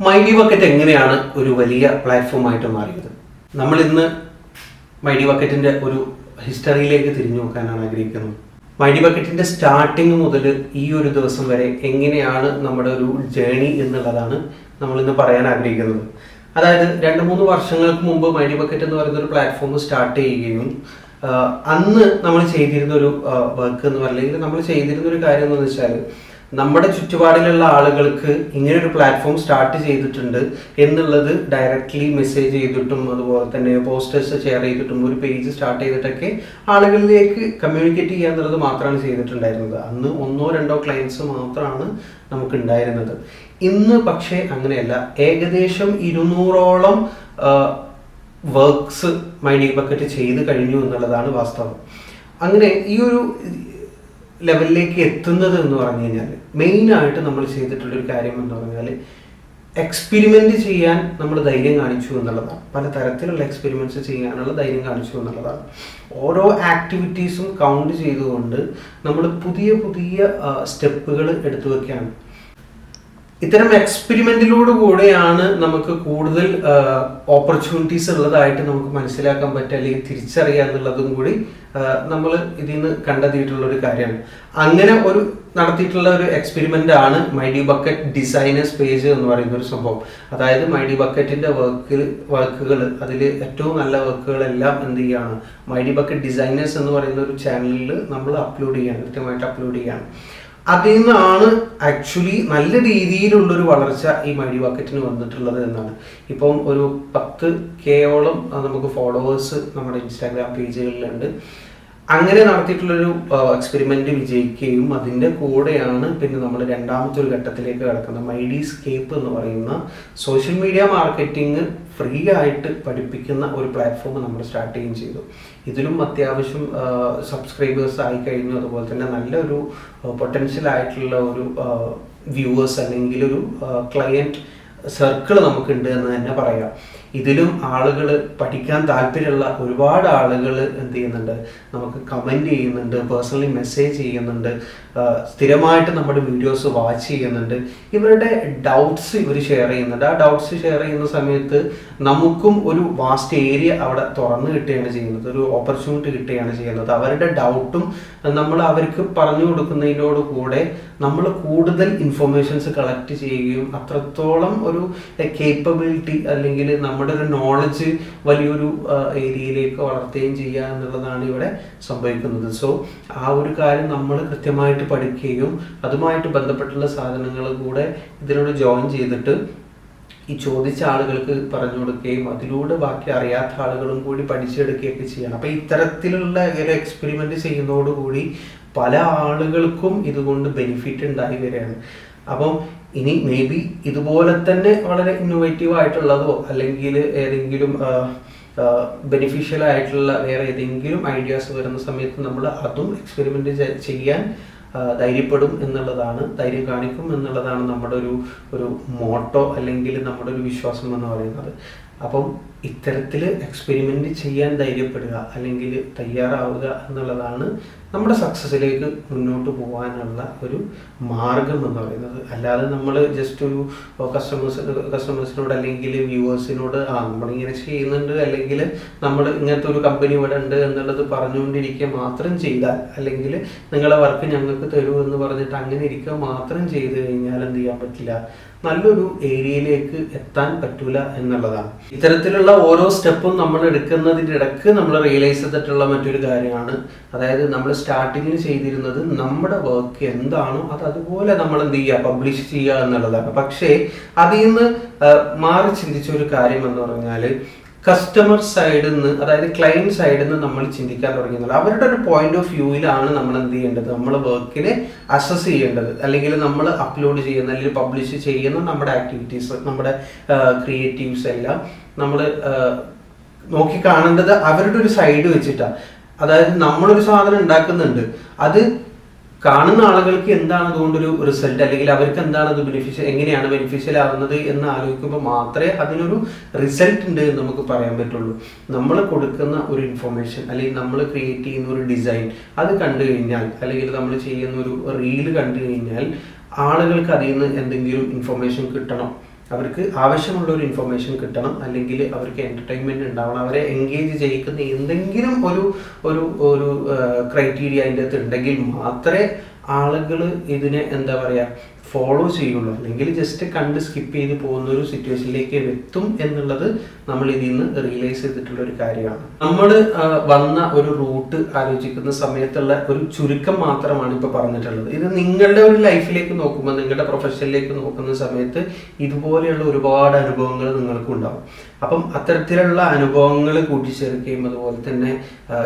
മൈഡി bucket എങ്ങനെയാണ് ഒരു വലിയ പ്ലാറ്റ്ഫോമായിട്ട് മാറിയത്? നമ്മൾ ഇന്ന് മൈഡി ബക്കറ്റിന്റെ ഒരു ഹിസ്റ്ററിയിലേക്ക് തിരിഞ്ഞു നോക്കാനാണ് ആഗ്രഹിക്കുന്നത്. മൈഡി ബക്കറ്റിന്റെ സ്റ്റാർട്ടിങ് മുതൽ ഈ ഒരു ദിവസം വരെ എങ്ങനെയാണ് നമ്മുടെ ഒരു ജേണി എന്നുള്ളതാണ് നമ്മൾ ഇന്ന് പറയാൻ ആഗ്രഹിക്കുന്നത്. അതായത് 2-3 വർഷങ്ങൾക്ക് മുമ്പ് മൈഡി ബക്കറ്റ് എന്ന് പറയുന്ന ഒരു പ്ലാറ്റ്ഫോം സ്റ്റാർട്ട് ചെയ്യുകയും അന്ന് നമ്മൾ ചെയ്തിരുന്ന ഒരു വർക്ക് എന്ന് പറയുന്നത്, നമ്മൾ ചെയ്തിരുന്ന ഒരു കാര്യം എന്ന് വെച്ചാൽ, നമ്മുടെ ചുറ്റുപാടിലുള്ള ആളുകൾക്ക് ഇങ്ങനെ ഒരു പ്ലാറ്റ്ഫോം സ്റ്റാർട്ട് ചെയ്തിട്ടുണ്ട് എന്നുള്ളത് ഡയറക്റ്റ്ലി മെസ്സേജ് ചെയ്തിട്ടും അതുപോലെ തന്നെ പോസ്റ്റേഴ്സ് ഷെയർ ചെയ്തിട്ടും ഒരു പേജ് സ്റ്റാർട്ട് ചെയ്തിട്ടൊക്കെ ആളുകളിലേക്ക് കമ്മ്യൂണിക്കേറ്റ് ചെയ്യുക എന്നുള്ളത് മാത്രമാണ് ചെയ്തിട്ടുണ്ടായിരുന്നത്. അന്ന് 1-2 ക്ലയൻസ് മാത്രമാണ് നമുക്ക് ഉണ്ടായിരുന്നത്. ഇന്ന് പക്ഷേ അങ്ങനെയല്ല, ഏകദേശം 200ഓളം വർക്ക്സ് മൈഡി ബക്കറ്റ് ചെയ്ത് കഴിഞ്ഞു എന്നുള്ളതാണ് വാസ്തവം. അങ്ങനെ ഈ ഒരു ലെവലിലേക്ക് എത്തുന്നത് എന്ന് പറഞ്ഞു കഴിഞ്ഞാൽ മെയിനായിട്ട് നമ്മൾ ചെയ്തിട്ടുള്ളൊരു കാര്യം എന്ന് പറഞ്ഞാൽ എക്സ്പെരിമെൻ്റ് ചെയ്യാൻ നമ്മൾ ധൈര്യം കാണിച്ചു എന്നുള്ളതാണ്. പല തരത്തിലുള്ള എക്സ്പെരിമെൻറ്റ്സ് ചെയ്യാനുള്ള ധൈര്യം കാണിച്ചു എന്നുള്ളതാണ്. ഓരോ ആക്ടിവിറ്റീസും കൗണ്ട് ചെയ്തുകൊണ്ട് നമ്മൾ പുതിയ പുതിയ സ്റ്റെപ്പുകൾ എടുത്തു വയ്ക്കുകയാണ്. ഇത്തരം എക്സ്പെരിമെന്റിലൂടെ കൂടെയാണ് നമുക്ക് കൂടുതൽ ഓപ്പർച്യൂണിറ്റീസ് ഉള്ളതായിട്ട് നമുക്ക് മനസ്സിലാക്കാൻ പറ്റുക, അല്ലെങ്കിൽ തിരിച്ചറിയുക എന്നുള്ളതും കൂടി നമ്മൾ ഇതിൽ നിന്ന് കണ്ടെത്തിയിട്ടുള്ള ഒരു കാര്യമാണ്. അങ്ങനെ ഒരു നടത്തിയിട്ടുള്ള ഒരു എക്സ്പെരിമെന്റ് ആണ് മൈഡി ബക്കറ്റ് ഡിസൈനേഴ്സ് പേജ് എന്ന് പറയുന്ന ഒരു സംഭവം. അതായത് മൈഡി ബക്കറ്റിന്റെ വർക്കുകൾ, അതിൽ ഏറ്റവും നല്ല വർക്കുകളെല്ലാം എന്ത് ചെയ്യാണ്, മൈഡി ബക്കറ്റ് ഡിസൈനേഴ്സ് എന്ന് പറയുന്ന ഒരു ചാനലിൽ നമ്മൾ അപ്ലോഡ് ചെയ്യാണ്, കൃത്യമായിട്ട് അപ്ലോഡ് ചെയ്യാണ്. അതിൽ നിന്നാണ് ആക്ച്വലി നല്ല രീതിയിലുള്ളൊരു വളർച്ച ഈ മൈഡി ബക്കറ്റിന് വന്നിട്ടുള്ളത് എന്നാണ്. ഇപ്പം ഒരു 10K-ഓളം നമുക്ക് ഫോളോവേഴ്സ് നമ്മുടെ ഇൻസ്റ്റാഗ്രാം പേജുകളിലുണ്ട്. അങ്ങനെ നടത്തിയിട്ടുള്ളൊരു എക്സ്പെരിമെന്റ് വിജയിക്കുകയും അതിൻ്റെ കൂടെയാണ് പിന്നെ നമ്മൾ രണ്ടാമത്തെ ഒരു ഘട്ടത്തിലേക്ക് കിടക്കുന്നത്. മൈഡി സ്കേപ്പ് എന്ന് പറയുന്ന സോഷ്യൽ മീഡിയ മാർക്കറ്റിംഗ് ഫ്രീ ആയിട്ട് പഠിപ്പിക്കുന്ന ഒരു പ്ലാറ്റ്ഫോം നമ്മൾ സ്റ്റാർട്ട് ചെയ്യുകയും ചെയ്തു. ഇതിലും അത്യാവശ്യം സബ്സ്ക്രൈബേഴ്സ് ആയി കഴിഞ്ഞു. അതുപോലെ തന്നെ നല്ലൊരു പൊട്ടൻഷ്യൽ ആയിട്ടുള്ള ഒരു വ്യൂവേഴ്സ് അല്ലെങ്കിൽ ഒരു ക്ലയൻറ്റ് സർക്കിൾ നമുക്കുണ്ട് എന്ന് തന്നെ പറയാം. ഇതിലും ആളുകൾ പഠിക്കാൻ താല്പര്യമുള്ള ഒരുപാട് ആളുകൾ എന്ത് ചെയ്യുന്നുണ്ട്, നമുക്ക് കമൻറ്റ് ചെയ്യുന്നുണ്ട്, പേഴ്സണലി മെസ്സേജ് ചെയ്യുന്നുണ്ട്, സ്ഥിരമായിട്ട് നമ്മുടെ വീഡിയോസ് വാച്ച് ചെയ്യുന്നുണ്ട്. ഇവരുടെ ഡൗട്ട്സ് ഇവർ ഷെയർ ചെയ്യുന്നുണ്ട്. ആ ഡൗട്ട്സ് ഷെയർ ചെയ്യുന്ന സമയത്ത് നമുക്കും ഒരു വാസ്റ്റ് ഏരിയ അവിടെ തുറന്നു കിട്ടുകയാണ് ചെയ്യുന്നത്, ഒരു ഓപ്പർച്യൂണിറ്റി കിട്ടുകയാണ് ചെയ്യുന്നത്. അവരുടെ ഡൗട്ടും നമ്മൾ അവർക്ക് പറഞ്ഞു കൊടുക്കുന്നതിനോട് കൂടെ നമ്മൾ കൂടുതൽ ഇൻഫർമേഷൻസ് കളക്ട് ചെയ്യുകയും അത്രത്തോളം ഒരു കേപ്പബിലിറ്റി അല്ലെങ്കിൽ നമ്മുടെ ഒരു നോളജ് വലിയൊരു ഏരിയയിലേക്ക് വളർത്തുകയും ചെയ്യുക എന്നുള്ളതാണ് ഇവിടെ സംഭവിക്കുന്നത്. സോ ആ ഒരു കാര്യം നമ്മൾ കൃത്യമായിട്ട് പഠിക്കുകയും അതുമായിട്ട് ബന്ധപ്പെട്ടുള്ള സാധനങ്ങൾ കൂടെ ഇതിനോട് ജോയിൻ ചെയ്തിട്ട് ഈ ചോദിച്ച ആളുകൾക്ക് പറഞ്ഞു കൊടുക്കുകയും അതിലൂടെ ബാക്കി അറിയാത്ത ആളുകളും കൂടി പഠിച്ചെടുക്കുകയൊക്കെ ചെയ്യണം. അപ്പം ഇത്തരത്തിലുള്ള ഒരു എക്സ്പെരിമെന്റ് ചെയ്യുന്നതോടുകൂടി പല ആളുകൾക്കും ഇതുകൊണ്ട് ബെനിഫിറ്റ് ഉണ്ടായി വരികയാണ്. അപ്പം ഇനി മേ ബി ഇതുപോലെ തന്നെ വളരെ ഇന്നോവേറ്റീവ് ആയിട്ടുള്ളതോ അല്ലെങ്കിൽ ഏതെങ്കിലും ബെനിഫിഷ്യൽ ആയിട്ടുള്ള വേറെ ഏതെങ്കിലും ഐഡിയാസ് വരുന്ന സമയത്ത് നമ്മൾ അതും എക്സ്പെരിമെന്റ് ചെയ്യാൻ ധൈര്യപ്പെടും എന്നുള്ളതാണ്, ധൈര്യം കാണിക്കും എന്നുള്ളതാണ് നമ്മുടെ ഒരു മോട്ടോ അല്ലെങ്കിൽ നമ്മുടെ ഒരു വിശ്വാസം എന്ന് പറയുന്നത്. അപ്പം ഇത്തരത്തിൽ എക്സ്പെരിമെന്റ് ചെയ്യാൻ ധൈര്യപ്പെടുക അല്ലെങ്കിൽ തയ്യാറാവുക എന്നുള്ളതാണ് നമ്മുടെ സക്സസ്സിലേക്ക് മുന്നോട്ട് പോകാനുള്ള ഒരു മാർഗം എന്ന് പറയുന്നത്. അല്ലാതെ നമ്മൾ ജസ്റ്റ് ഒരു കസ്റ്റമേഴ്സിനോട് അല്ലെങ്കിൽ വ്യൂവേഴ്സിനോട് നമ്മളിങ്ങനെ ചെയ്യുന്നുണ്ട് അല്ലെങ്കിൽ നമ്മൾ ഇങ്ങനത്തെ ഒരു കമ്പനി ഇവിടെ ഉണ്ട് എന്നുള്ളത് പറഞ്ഞുകൊണ്ടിരിക്കുക മാത്രം ചെയ്താൽ, അല്ലെങ്കിൽ നിങ്ങളെ വർക്ക് ഞങ്ങൾക്ക് തരൂ എന്ന് പറഞ്ഞിട്ട് അങ്ങനെ ഇരിക്കുക മാത്രം ചെയ്ത് കഴിഞ്ഞാൽ എന്ത് ചെയ്യാൻ പറ്റില്ല, നല്ലൊരു ഏരിയയിലേക്ക് എത്താൻ പറ്റൂല എന്നുള്ളതാണ്. ഇത്തരത്തിലുള്ള ഓരോ സ്റ്റെപ്പും നമ്മൾ എടുക്കുന്നതിൻ്റെ ഇടയ്ക്ക് നമ്മൾ റിയലൈസ് ചെയ്തിട്ടുള്ള മറ്റൊരു കാര്യമാണ്, അതായത് നമ്മൾ സ്റ്റാർട്ടിങ്ങിൽ ചെയ്തിരുന്നത് നമ്മുടെ വർക്ക് എന്താണോ അത് അതുപോലെ നമ്മൾ എന്ത് ചെയ്യുക, പബ്ലിഷ് ചെയ്യുക എന്നുള്ളതാണ്. പക്ഷേ അതിൽ നിന്ന് മാറി ചിന്തിച്ച ഒരു കാര്യം എന്ന് പറഞ്ഞാൽ കസ്റ്റമർ സൈഡിൽ നിന്ന്, അതായത് ക്ലയൻറ്റ് സൈഡിൽ നിന്ന് നമ്മൾ ചിന്തിക്കാൻ തുടങ്ങുന്നത് അവരുടെ ഒരു പോയിന്റ് ഓഫ് വ്യൂവിലാണ് നമ്മൾ എന്ത് ചെയ്യേണ്ടത്, നമ്മൾ വർക്കിനെ അസസ് ചെയ്യേണ്ടത്. അല്ലെങ്കിൽ നമ്മൾ അപ്ലോഡ് ചെയ്യുന്ന അല്ലെങ്കിൽ പബ്ലിഷ് ചെയ്യുന്ന നമ്മുടെ ആക്ടിവിറ്റീസ്, നമ്മുടെ ക്രിയേറ്റീവ്സ് എല്ലാം നമ്മൾ നോക്കി കാണേണ്ടത് അവരുടെ ഒരു സൈഡ് വെച്ചിട്ടാണ്. അതായത് നമ്മളൊരു സാധനം ഉണ്ടാക്കുന്നുണ്ട്, അത് കാണുന്ന ആളുകൾക്ക് എന്താണ് അതുകൊണ്ടൊരു റിസൾട്ട്, അല്ലെങ്കിൽ അവർക്ക് എന്താണ് അത് എങ്ങനെയാണ് ബെനിഫിഷ്യൽ ആവുന്നത് എന്ന് ആലോചിക്കുമ്പോൾ മാത്രമേ അതിനൊരു റിസൾട്ട് ഉണ്ട് എന്ന് നമുക്ക് പറയാൻ പറ്റുള്ളൂ. നമ്മൾ കൊടുക്കുന്ന ഒരു ഇൻഫർമേഷൻ അല്ലെങ്കിൽ നമ്മൾ ക്രിയേറ്റ് ചെയ്യുന്ന ഒരു ഡിസൈൻ അത് കണ്ടു കഴിഞ്ഞാൽ, അല്ലെങ്കിൽ നമ്മൾ ചെയ്യുന്ന ഒരു റീല് കണ്ടു കഴിഞ്ഞാൽ ആളുകൾക്ക് അതിൽ നിന്ന് എന്തെങ്കിലും ഇൻഫർമേഷൻ കിട്ടണം, അവർക്ക് ആവശ്യമുള്ള ഒരു ഇൻഫർമേഷൻ കിട്ടണം, അല്ലെങ്കിൽ അവർക്ക് എൻ്റർടൈൻമെൻറ്റ് ഉണ്ടാവണം, അവരെ എൻഗേജ് ചെയ്യിക്കുന്ന എന്തെങ്കിലും ഒരു ഒരു ക്രൈറ്റീരിയ അതിൻ്റെ അകത്ത് ഉണ്ടെങ്കിൽ മാത്രമേ ആളുകൾ ഇതിനെ എന്താ പറയുക ഫോളോ ചെയ്യുള്ളൂ. അല്ലെങ്കിൽ ജസ്റ്റ് കണ്ട് സ്കിപ്പ് ചെയ്ത് പോകുന്ന ഒരു സിറ്റുവേഷനിലേക്ക് എത്തും എന്നുള്ളത് നമ്മൾ ഇതിൽ നിന്ന് റിയലൈസ് ചെയ്തിട്ടുള്ള ഒരു കാര്യമാണ്. നമ്മൾ വന്ന ഒരു റൂട്ട് ആലോചിക്കുന്ന സമയത്തുള്ള ഒരു ചുരുക്കം മാത്രമാണ് ഇപ്പോൾ പറഞ്ഞിട്ടുള്ളത്. ഇത് നിങ്ങളുടെ ഒരു ലൈഫിലേക്ക് നോക്കുമ്പോൾ, നിങ്ങളുടെ പ്രൊഫഷനിലേക്ക് നോക്കുന്ന സമയത്ത് ഇതുപോലെയുള്ള ഒരുപാട് അനുഭവങ്ങൾ നിങ്ങൾക്കും ഉണ്ടാവും. അപ്പം അത്തരത്തിലുള്ള അനുഭവങ്ങൾ കൂട്ടിച്ചേർക്കുകയും അതുപോലെ തന്നെ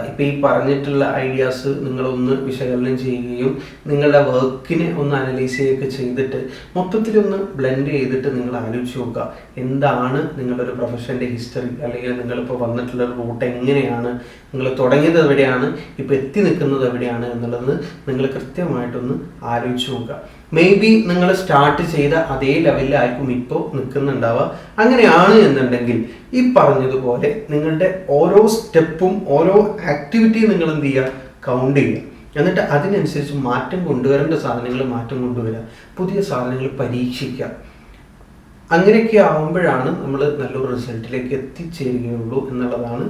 ഇപ്പം ഈ പറഞ്ഞിട്ടുള്ള ഐഡിയാസ് നിങ്ങളൊന്ന് വിശകലനം ചെയ്യുകയും നിങ്ങളുടെ വർക്കിനെ ഒന്ന് അനലൈസ് ചെയ്യുകയൊക്കെ ചെയ്തിട്ട് മൊത്തത്തിലൊന്ന് ബ്ലെൻഡ് ചെയ്തിട്ട് നിങ്ങൾ ആലോചിച്ച് നോക്കുക, എന്താണ് നിങ്ങളുടെ ഒരു പ്രൊഫഷൻ്റെ ഹിസ്റ്ററി, അല്ലെങ്കിൽ നിങ്ങളിപ്പോൾ വന്നിട്ടുള്ള റൂട്ട് എങ്ങനെയാണ്, നിങ്ങൾ തുടങ്ങിയത് എവിടെയാണ്, ഇപ്പോൾ എത്തി നിൽക്കുന്നത് എവിടെയാണ് എന്നുള്ളത് നിങ്ങൾ കൃത്യമായിട്ടൊന്ന് ആലോചിച്ച് നോക്കുക. മേ ബി നിങ്ങൾ സ്റ്റാർട്ട് ചെയ്ത അതേ ലെവലിലായിരിക്കും ഇപ്പോൾ നിൽക്കുന്നുണ്ടാവുക. അങ്ങനെയാണ് എന്നുണ്ടെങ്കിൽ ഈ പറഞ്ഞതുപോലെ നിങ്ങളുടെ ഓരോ സ്റ്റെപ്പും ഓരോ ആക്ടിവിറ്റിയും നിങ്ങൾ എന്ത് ചെയ്യുക, കൗണ്ട് ചെയ്യുക. എന്നിട്ട് അതിനനുസരിച്ച് മാറ്റം കൊണ്ടുവരേണ്ട സാധനങ്ങൾ മാറ്റം കൊണ്ടുവരിക, പുതിയ സാധനങ്ങൾ പരീക്ഷിക്കുക. അങ്ങനെയൊക്കെ ആവുമ്പോഴാണ് നമ്മൾ നല്ലൊരു റിസൾട്ടിലേക്ക് എത്തിച്ചേരുകയുള്ളൂ എന്നുള്ളതാണ്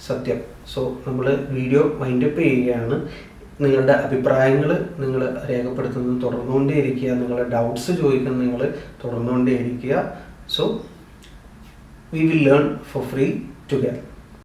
സത്യം. സോ നമ്മൾ വീഡിയോ വൈൻഡപ്പ് ചെയ്യുകയാണ്. നിങ്ങളുടെ അഭിപ്രായങ്ങൾ നിങ്ങൾ രേഖപ്പെടുത്തുന്നത് തുടർന്നുകൊണ്ടേയിരിക്കുക, നിങ്ങളുടെ ഡൗട്ട്സ് ചോദിക്കുന്നത് നിങ്ങൾ തുടർന്നുകൊണ്ടേയിരിക്കുക. So we will learn for free together.